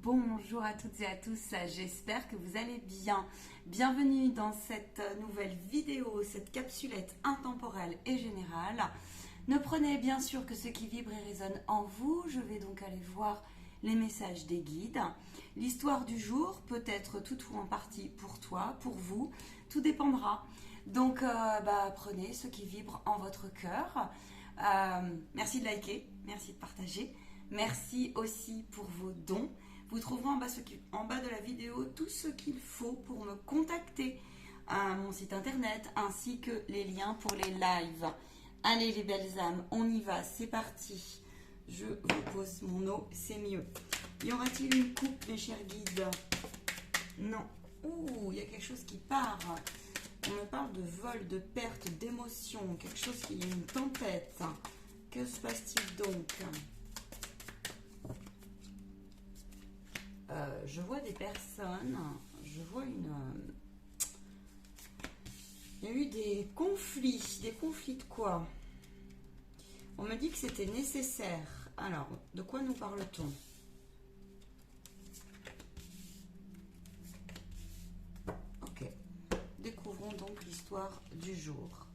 Bonjour à toutes et à tous, j'espère que vous allez bien. Bienvenue dans cette nouvelle vidéo, cette capsulette intemporelle et générale. Ne prenez bien sûr que ce qui vibre et résonne en vous. Je vais donc aller voir les messages des guides. L'histoire du jour peut être tout ou en partie pour toi, pour vous, tout dépendra. Donc prenez ce qui vibre en votre cœur. Merci de liker, merci de partager. Merci aussi pour vos dons. Vous trouverez en bas de la vidéo tout ce qu'il faut pour me contacter à mon site internet ainsi que les liens pour les lives. Allez les belles âmes, on y va, c'est parti. Je vous pose mon eau, c'est mieux. Y aura-t-il une coupe, mes chers guides? Non. Ouh, il y a quelque chose qui part. On me parle de vol, de perte, d'émotion, quelque chose qui est une tempête. Que se passe-t-il donc? Je vois des personnes, je vois il y a eu des conflits de quoi? On me dit que c'était nécessaire. Alors, de quoi nous parle-t-on? Ok, découvrons donc l'histoire du jour.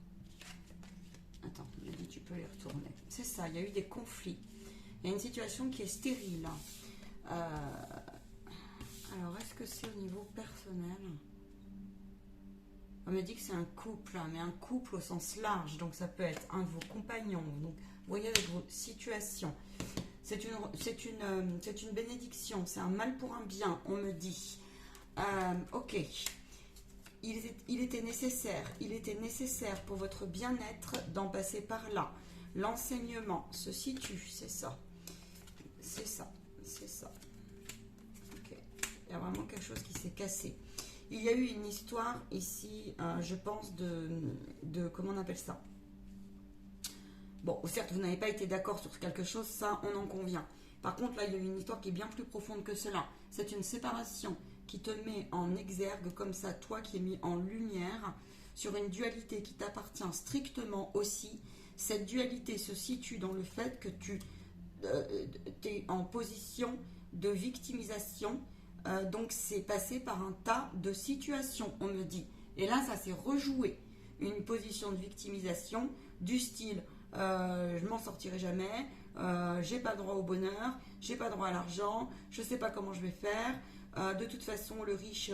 Attends, je dis tu peux les retourner. C'est ça, il y a eu des conflits. Il y a une situation qui est stérile. Alors, est-ce que c'est au niveau personnel? On me dit que c'est un couple, mais un couple au sens large. Donc, ça peut être un de vos compagnons. Donc, vous voyez avec vos situations. C'est une bénédiction. C'est un mal pour un bien, on me dit. Ok. Il était nécessaire. Il était nécessaire pour votre bien-être d'en passer par là. L'enseignement se situe, c'est ça. C'est ça. C'est ça. Il y a vraiment quelque chose qui s'est cassé. Il y a eu une histoire ici, je pense, de comment on appelle ça? Bon, certes, vous n'avez pas été d'accord sur quelque chose, ça, on en convient. Par contre, là, il y a eu une histoire qui est bien plus profonde que cela. C'est une séparation qui te met en exergue, comme ça, toi qui es mis en lumière, sur une dualité qui t'appartient strictement aussi. Cette dualité se situe dans le fait que tu es en position de victimisation. Donc c'est passé par un tas de situations, on me dit. Et là, ça s'est rejoué. Une position de victimisation du style je m'en sortirai jamais, j'ai pas droit au bonheur, j'ai pas droit à l'argent, je sais pas comment je vais faire. De toute façon, le riche,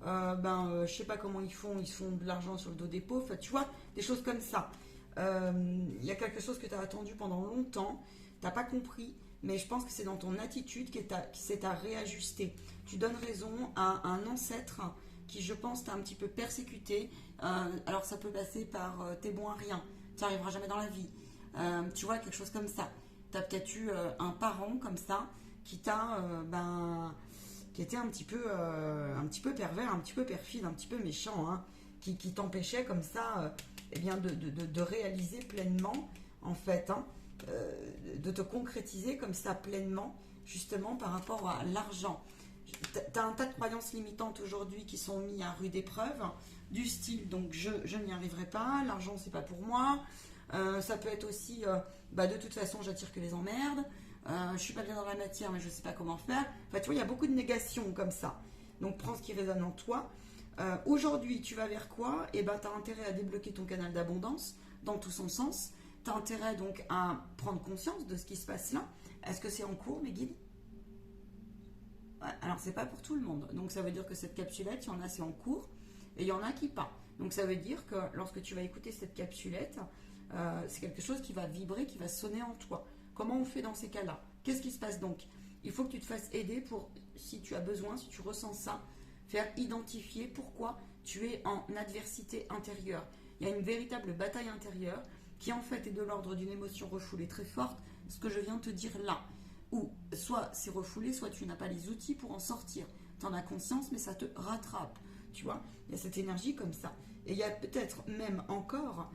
je sais pas comment ils font de l'argent sur le dos des pauvres. Enfin, tu vois, des choses comme ça. Il y a quelque chose que tu as attendu pendant longtemps, t'as pas compris. Mais je pense que c'est dans ton attitude qui s'est à réajuster. Tu donnes raison à un ancêtre qui, je pense, t'a un petit peu persécuté. Alors ça peut passer par t'es bon à rien, tu n'y arriveras jamais dans la vie. Tu vois, quelque chose comme ça. Tu as peut-être eu un parent comme ça qui t'a, qui était un petit peu pervers, un petit peu perfide, un petit peu méchant, hein, qui t'empêchait comme ça de réaliser pleinement, en fait, hein, de te concrétiser comme ça pleinement, justement par rapport à l'argent. Tu as un tas de croyances limitantes aujourd'hui qui sont mises à rude épreuve, du style donc je n'y arriverai pas, l'argent c'est pas pour moi. Ça peut être aussi de toute façon j'attire que les emmerdes, je suis pas bien dans la matière mais je sais pas comment faire. Enfin tu vois, il y a beaucoup de négations comme ça. Donc prends ce qui résonne en toi. Aujourd'hui tu vas vers quoi? Et tu as intérêt à débloquer ton canal d'abondance dans tout son sens. Tu as intérêt donc à prendre conscience de ce qui se passe là. Est-ce que c'est en cours, mes guides? Ouais, alors c'est pas pour tout le monde. Donc ça veut dire que cette capsulette, il y en a c'est en cours et il y en a qui pas. Donc ça veut dire que lorsque tu vas écouter cette capsulette, c'est quelque chose qui va vibrer, qui va sonner en toi. Comment on fait dans ces cas-là? Qu'est-ce qui se passe donc? Il faut que tu te fasses aider pour, si tu as besoin, si tu ressens ça, faire identifier pourquoi tu es en adversité intérieure. Il y a une véritable bataille intérieure qui en fait est de l'ordre d'une émotion refoulée très forte, ce que je viens de te dire là. Ou soit c'est refoulé, soit tu n'as pas les outils pour en sortir. Tu en as conscience, mais ça te rattrape. Tu vois, il y a cette énergie comme ça. Et il y a peut-être même encore,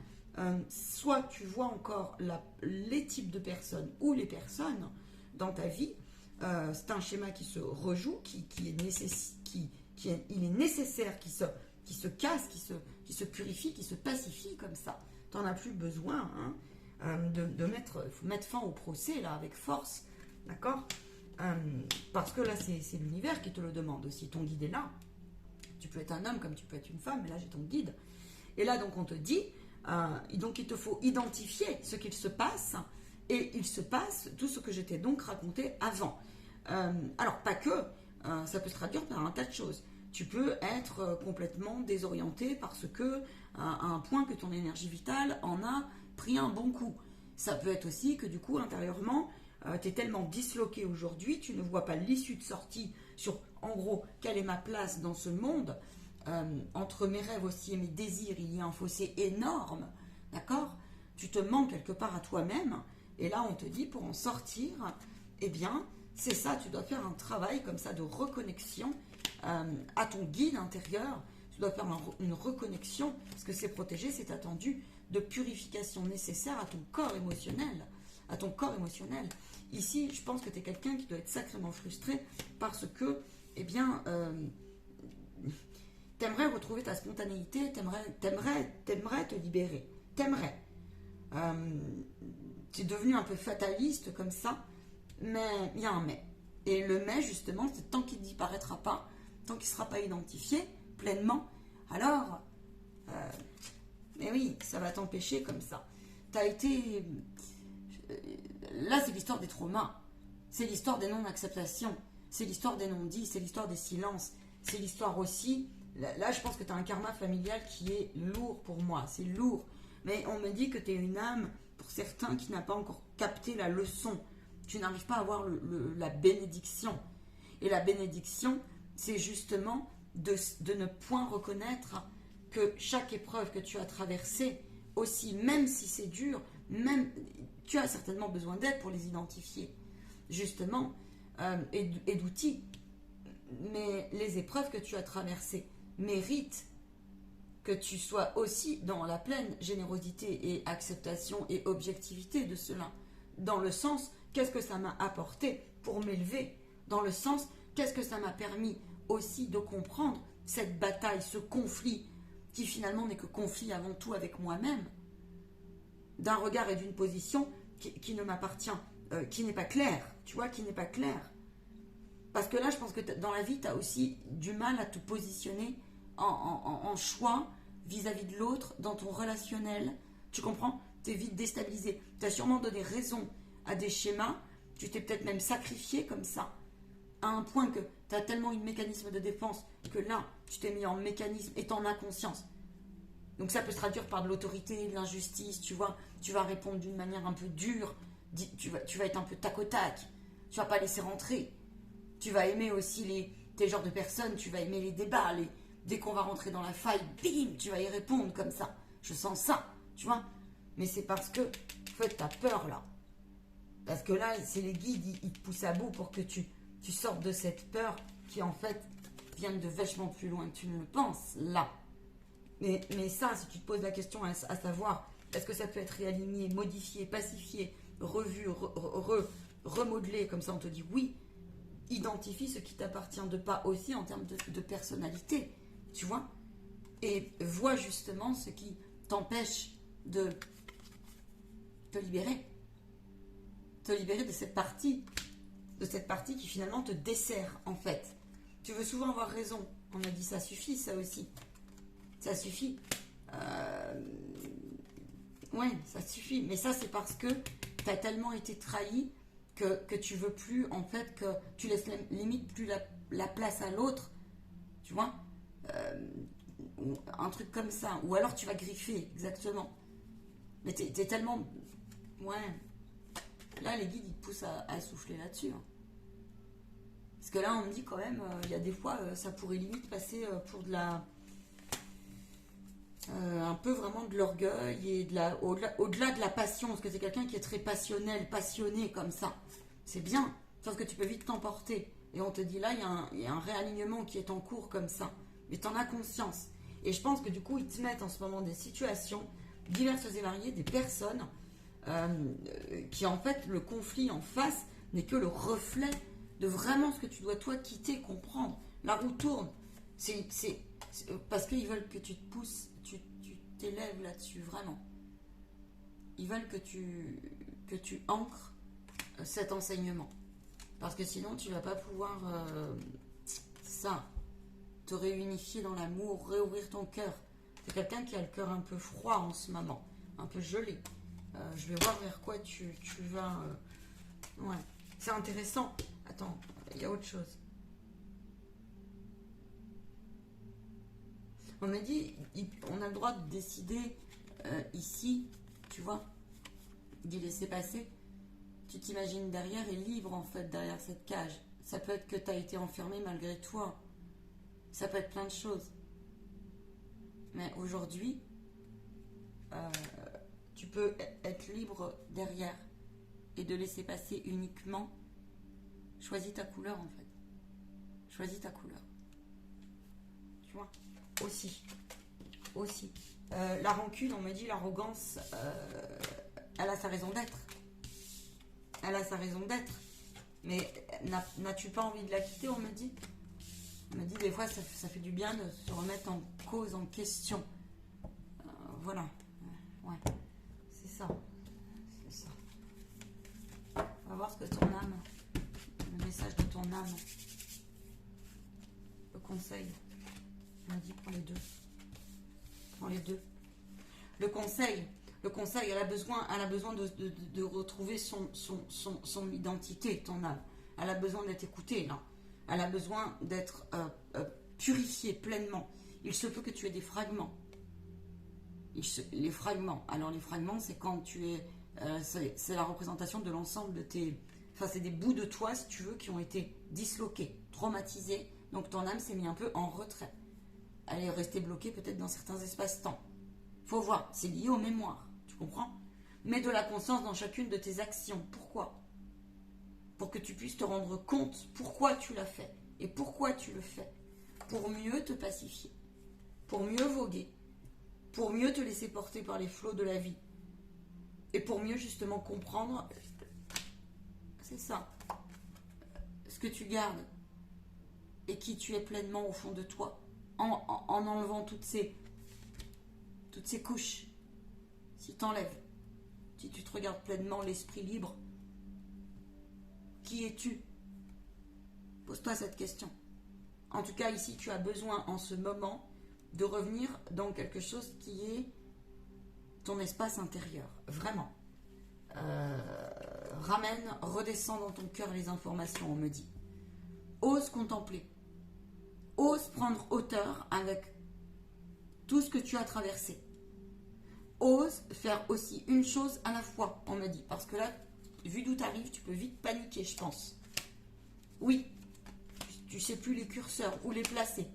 soit tu vois encore les types de personnes ou les personnes dans ta vie. C'est un schéma qui se rejoue, il est nécessaire qu'il se casse, qui se purifie, qui se pacifie comme ça. Tu n'en as plus besoin, hein, de mettre fin au procès là avec force. D'accord? Parce que là, c'est l'univers qui te le demande aussi. Ton guide est là. Tu peux être un homme comme tu peux être une femme, mais là, j'ai ton guide. Et là, donc, on te dit, donc, il te faut identifier ce qu'il se passe, et il se passe tout ce que je t'ai donc raconté avant. Alors, pas que, ça peut se traduire par un tas de choses. Tu peux être complètement désorienté parce que, à un point que ton énergie vitale en a pris un bon coup. Ça peut être aussi que, du coup, intérieurement, tu es tellement disloqué aujourd'hui, tu ne vois pas l'issue de sortie sur, en gros, quelle est ma place dans ce monde. Entre mes rêves aussi et mes désirs, il y a un fossé énorme, d'accord? Tu te manques quelque part à toi-même, et là on te dit pour en sortir, eh bien c'est ça, tu dois faire un travail comme ça de reconnexion à ton guide intérieur, tu dois faire une reconnexion, parce que c'est protégé, c'est attendu, de purification nécessaire à ton corps émotionnel, à ton corps émotionnel. Ici, je pense que tu es quelqu'un qui doit être sacrément frustré parce que, eh bien, t'aimerais retrouver ta spontanéité, t'aimerais te libérer, t'aimerais. Tu es devenu un peu fataliste comme ça, mais il y a un mais. Et le mais, justement, c'est tant qu'il ne disparaîtra pas, tant qu'il ne sera pas identifié pleinement, alors, mais oui, ça va t'empêcher comme ça. T'as été... Là, c'est l'histoire des traumas, c'est l'histoire des non-acceptations, c'est l'histoire des non-dits, c'est l'histoire des silences, c'est l'histoire aussi... Là, je pense que tu as un karma familial qui est lourd pour moi, c'est lourd. Mais on me dit que tu es une âme, pour certains, qui n'a pas encore capté la leçon. Tu n'arrives pas à avoir la bénédiction. Et la bénédiction, c'est justement de ne point reconnaître que chaque épreuve que tu as traversée, aussi, même si c'est dur, même, tu as certainement besoin d'aide pour les identifier, justement, et d'outils. Mais les épreuves que tu as traversées méritent que tu sois aussi dans la pleine générosité et acceptation et objectivité de cela. Dans le sens, qu'est-ce que ça m'a apporté pour m'élever? Dans le sens, qu'est-ce que ça m'a permis aussi de comprendre cette bataille, ce conflit, qui finalement n'est que conflit avant tout avec moi-même, d'un regard et d'une position qui ne m'appartient, qui n'est pas claire, tu vois, qui n'est pas claire. Parce que là, je pense que dans la vie, tu as aussi du mal à te positionner en choix vis-à-vis de l'autre, dans ton relationnel. Tu comprends? Tu es vite déstabilisé. Tu as sûrement donné raison à des schémas. Tu t'es peut-être même sacrifié comme ça. À un point que tu as tellement eu de mécanisme de défense que là, tu t'es mis en mécanisme et t'en as conscience. Donc ça peut se traduire par de l'autorité, de l'injustice, tu vois. Tu vas répondre d'une manière un peu dure. Tu vas être un peu tac au tac. Tu vas pas laisser rentrer. Tu vas aimer aussi tes genres de personnes, tu vas aimer les débats, dès qu'on va rentrer dans la faille, bim, tu vas y répondre comme ça. Je sens ça, tu vois. Mais c'est parce que, en fait, t'as peur là. Parce que là, c'est les guides, ils te poussent à bout pour que tu sortes de cette peur qui, en fait, vient de vachement plus loin que tu ne le penses, là. Mais ça, si tu te poses la question à savoir, est-ce que ça peut être réaligné, modifié, pacifié, revu, remodelé, comme ça on te dit oui. Identifie ce qui t'appartient de pas aussi en termes de personnalité, tu vois, et vois justement ce qui t'empêche de te libérer de cette partie qui finalement te dessert en fait. Tu veux souvent avoir raison, on a dit ça suffit, ça aussi, ça suffit, ouais, ça suffit, mais ça c'est parce que t'as tellement été trahi que tu veux plus, en fait, que tu laisses limite plus la place à l'autre, tu vois, un truc comme ça, ou alors tu vas griffer, exactement. Mais t'es tellement... Ouais. Là, les guides, ils te poussent à souffler là-dessus. Hein. Parce que là, on me dit quand même, il y a des fois, ça pourrait limite passer pour de la... un peu vraiment de l'orgueil et au-delà de la passion, parce que c'est quelqu'un qui est très passionnel, passionné comme ça. C'est bien, sauf que tu peux vite t'emporter. Et on te dit là, il y a un réalignement qui est en cours comme ça. Mais tu en as conscience. Et je pense que du coup, ils te mettent en ce moment des situations diverses et variées, des personnes qui en fait, le conflit en face n'est que le reflet de vraiment ce que tu dois toi quitter, comprendre. La roue tourne. C'est parce qu'ils veulent que tu te pousses, tu t'élèves là-dessus, vraiment. Ils veulent que tu ancres cet enseignement. Parce que sinon, tu vas pas pouvoir, ça, te réunifier dans l'amour, réouvrir ton cœur. C'est quelqu'un qui a le cœur un peu froid en ce moment, un peu gelé. Je vais voir vers quoi tu vas... ouais, c'est intéressant. Attends, il y a autre chose. On m'a dit, on a le droit de décider ici, tu vois, d'y laisser passer. Tu t'imagines derrière et libre en fait, derrière cette cage. Ça peut être que tu as été enfermé malgré toi. Ça peut être plein de choses. Mais aujourd'hui, tu peux être libre derrière et de laisser passer uniquement. Choisis ta couleur en fait. Choisis ta couleur. Tu vois, aussi. La rancune, on me dit, l'arrogance, elle a sa raison d'être. Elle a sa raison d'être. Mais n'as-tu pas envie de la quitter, on me dit? On me dit, des fois, ça fait du bien de se remettre en cause, en question. Voilà. Ouais. C'est ça. C'est ça. On va voir ce que ton âme, le message de ton âme, le conseil. On m'a dit, prends les deux. Prends les deux. Le conseil, elle a besoin de retrouver son identité, ton âme. Elle a besoin d'être écoutée, là. Elle a besoin d'être purifiée pleinement. Il se peut que tu aies des fragments. Les fragments. Alors, les fragments, c'est quand tu es... c'est la représentation de l'ensemble de tes... Enfin, c'est des bouts de toi, si tu veux, qui ont été disloqués, traumatisés. Donc, ton âme s'est mise un peu en retrait. Elle est restée bloquée peut-être dans certains espaces-temps. Faut voir, c'est lié aux mémoires, tu comprends? Mets de la conscience dans chacune de tes actions. Pourquoi? Pour que tu puisses te rendre compte pourquoi tu l'as fait et pourquoi tu le fais. Pour mieux te pacifier, pour mieux voguer, pour mieux te laisser porter par les flots de la vie et pour mieux justement comprendre, c'est ça, ce que tu gardes et qui tu es pleinement au fond de toi en enlevant toutes ces couches. Si tu enlèves, si tu te regardes pleinement l'esprit libre, qui es-tu? Pose-toi cette question. En tout cas, ici, tu as besoin en ce moment de revenir dans quelque chose qui est ton espace intérieur. Vraiment. Redescends dans ton cœur les informations, on me dit. Ose contempler. Ose prendre hauteur avec tout ce que tu as traversé. Ose faire aussi une chose à la fois, on me dit. Parce que là, vu d'où tu arrives, tu peux vite paniquer, je pense. Oui, tu sais plus les curseurs, où les placer.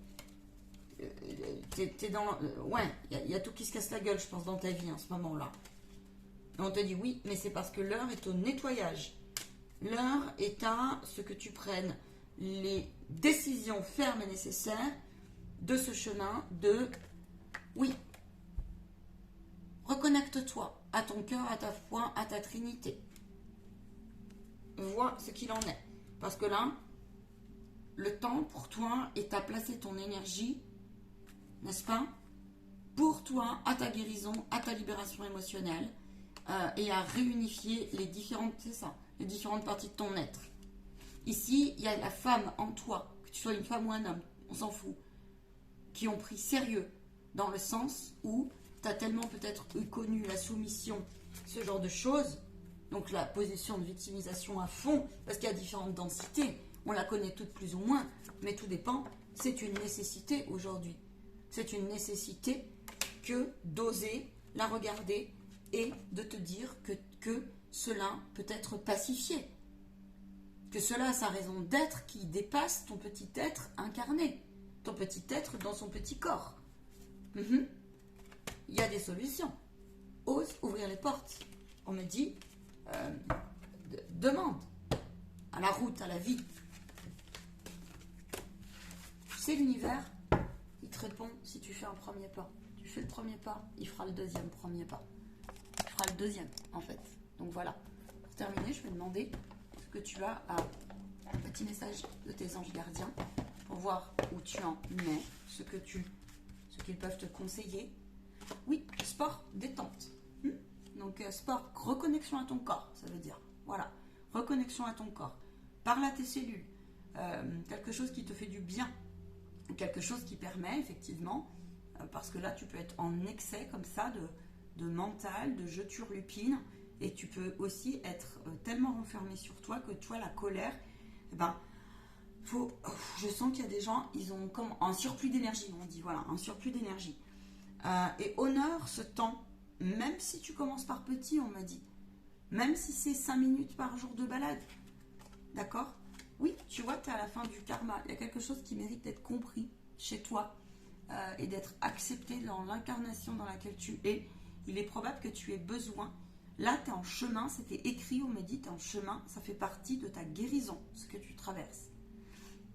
T'es dans... ouais, il y a tout qui se casse la gueule, je pense, dans ta vie en ce moment-là. Et on te dit oui, mais c'est parce que l'heure est au nettoyage. L'heure est à ce que tu prennes les décisions fermes et nécessaires de ce chemin de... Oui. Reconnecte-toi à ton cœur, à ta foi, à ta trinité. Vois ce qu'il en est. Parce que là, le temps pour toi est à placer ton énergie, n'est-ce pas, pour toi, à ta guérison, à ta libération émotionnelle et à réunifier les différentes parties de ton être. Ici, il y a la femme en toi, que tu sois une femme ou un homme, on s'en fout, qui ont pris sérieux dans le sens où tu as tellement peut-être connu la soumission, ce genre de choses, donc la position de victimisation à fond, parce qu'il y a différentes densités, on la connaît toutes plus ou moins, mais tout dépend, c'est une nécessité aujourd'hui. C'est une nécessité que d'oser la regarder et de te dire que cela peut être pacifié. Que cela a sa raison d'être qui dépasse ton petit être incarné, ton petit être dans son petit corps. Il y a des solutions. Ose ouvrir les portes. On me dit, demande à la route, à la vie. Tu sais, l'univers, il te répond si tu fais un premier pas. Tu fais le premier pas, il fera le deuxième premier pas. Il fera le deuxième, en fait. Donc voilà. Pour terminer, je vais demander ce que tu as à un petit message de tes anges gardiens pour voir où tu en es, ce qu'ils peuvent te conseiller. Oui, sport, détente. Donc sport, reconnexion à ton corps, ça veut dire. Voilà, reconnexion à ton corps. parle à tes cellules. Quelque chose qui te fait du bien, quelque chose qui permet effectivement, parce que là tu peux être en excès comme ça de mental, de je turlupine, et tu peux aussi être tellement renfermé sur toi que toi la colère, eh ben, je sens qu'il y a des gens, ils ont comme un surplus d'énergie, on dit, voilà, un surplus d'énergie. Et honore ce temps, même si tu commences par petit, on m'a dit, même si c'est 5 minutes par jour de balade, d'accord? Oui, tu vois, tu es à la fin du karma. Il y a quelque chose qui mérite d'être compris chez toi et d'être accepté dans l'incarnation dans laquelle tu es. Il est probable que tu aies besoin. Là, tu es en chemin, c'était écrit, on me dit, tu es en chemin, ça fait partie de ta guérison, ce que tu traverses.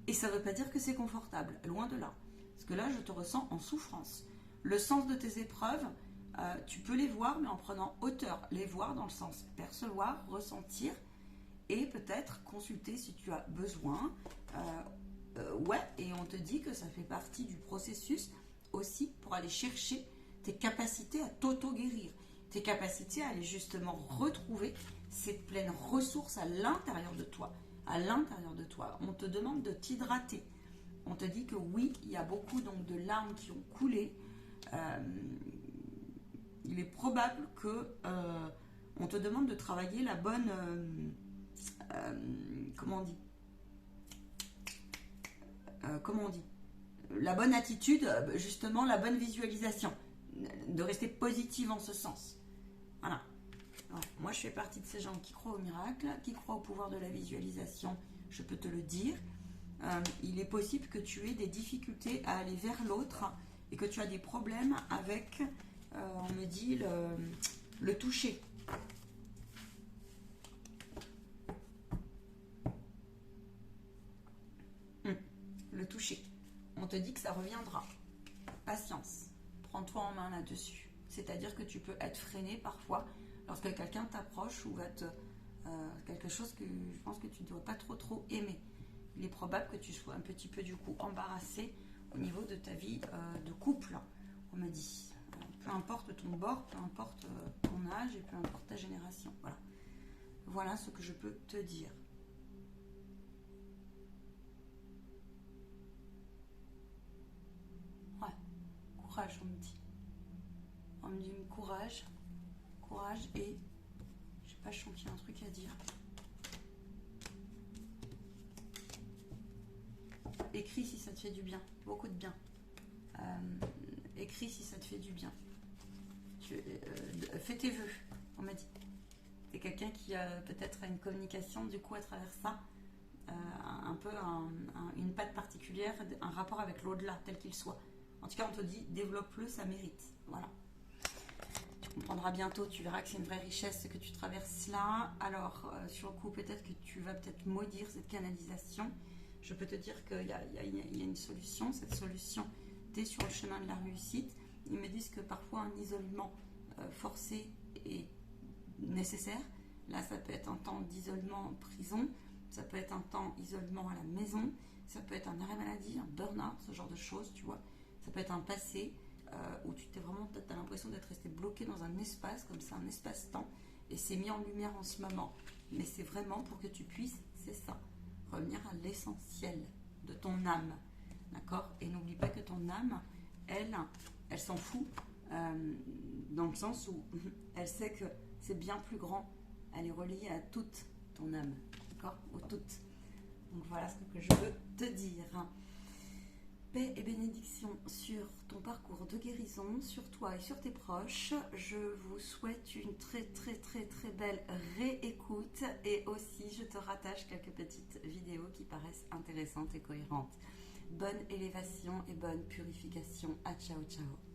Et ça ne veut pas dire que c'est confortable, loin de là. Parce que là, je te ressens en souffrance. Le sens de tes épreuves, tu peux les voir, mais en prenant hauteur. Les voir dans le sens percevoir, ressentir, et peut-être consulter si tu as besoin. Ouais, et on te dit que ça fait partie du processus aussi pour aller chercher tes capacités à t'auto-guérir, tes capacités à aller justement retrouver cette pleine ressource à l'intérieur de toi. À l'intérieur de toi. On te demande de t'hydrater. On te dit que oui, il y a beaucoup donc de larmes qui ont coulé. Il est probable que on te demande de travailler la bonne... comment on dit la bonne attitude, justement la bonne visualisation, de rester positive en ce sens. Voilà. Ouais. Moi je fais partie de ces gens qui croient au miracle, qui croient au pouvoir de la visualisation, je peux te le dire. Il est possible que tu aies des difficultés à aller vers l'autre et que tu as des problèmes avec, on me dit, le toucher. Le toucher. On te dit que ça reviendra. Patience. Prends-toi en main là-dessus. C'est-à-dire que tu peux être freiné parfois lorsque quelqu'un t'approche ou va te... quelque chose que je pense que tu ne dois pas trop aimer. Il est probable que tu sois un petit peu du coup embarrassé au niveau de ta vie de couple. On me dit. Peu importe ton bord, peu importe ton âge et peu importe ta génération. Voilà. Voilà ce que je peux te dire. Courage, on me dit. On me dit courage et je sais pas, je sens qu'il y a un truc à dire. Écris si ça te fait du bien, beaucoup de bien. Écris si ça te fait du bien. Fais tes vœux, on m'a dit. C'est quelqu'un qui a peut-être une communication du coup à travers ça, un peu une patte particulière, un rapport avec l'au-delà tel qu'il soit. En tout cas, on te dit, développe-le, ça mérite. Voilà. Tu comprendras bientôt, tu verras que c'est une vraie richesse ce que tu traverses là. Alors, sur le coup, peut-être que tu vas peut-être maudire cette canalisation. Je peux te dire qu'il y a une solution. Cette solution, tu es sur le chemin de la réussite. Ils me disent que parfois, un isolement forcé est nécessaire. Là, ça peut être un temps d'isolement en prison. Ça peut être un temps d'isolement à la maison. Ça peut être un arrêt maladie, un burn-out, ce genre de choses, tu vois. Ça peut être un passé où tu t'es vraiment, t'as l'impression d'être resté bloqué dans un espace, comme ça, un espace-temps, et c'est mis en lumière en ce moment. Mais c'est vraiment pour que tu puisses, c'est ça, revenir à l'essentiel de ton âme, d'accord? Et n'oublie pas que ton âme, elle s'en fout, dans le sens où elle sait que c'est bien plus grand, elle est reliée à toute ton âme, d'accord? Au tout. Donc voilà ce que je veux te dire. Paix et bénédiction sur ton parcours de guérison, sur toi et sur tes proches. Je vous souhaite une très belle réécoute et aussi je te rattache quelques petites vidéos qui paraissent intéressantes et cohérentes. Bonne élévation et bonne purification. À ciao ciao.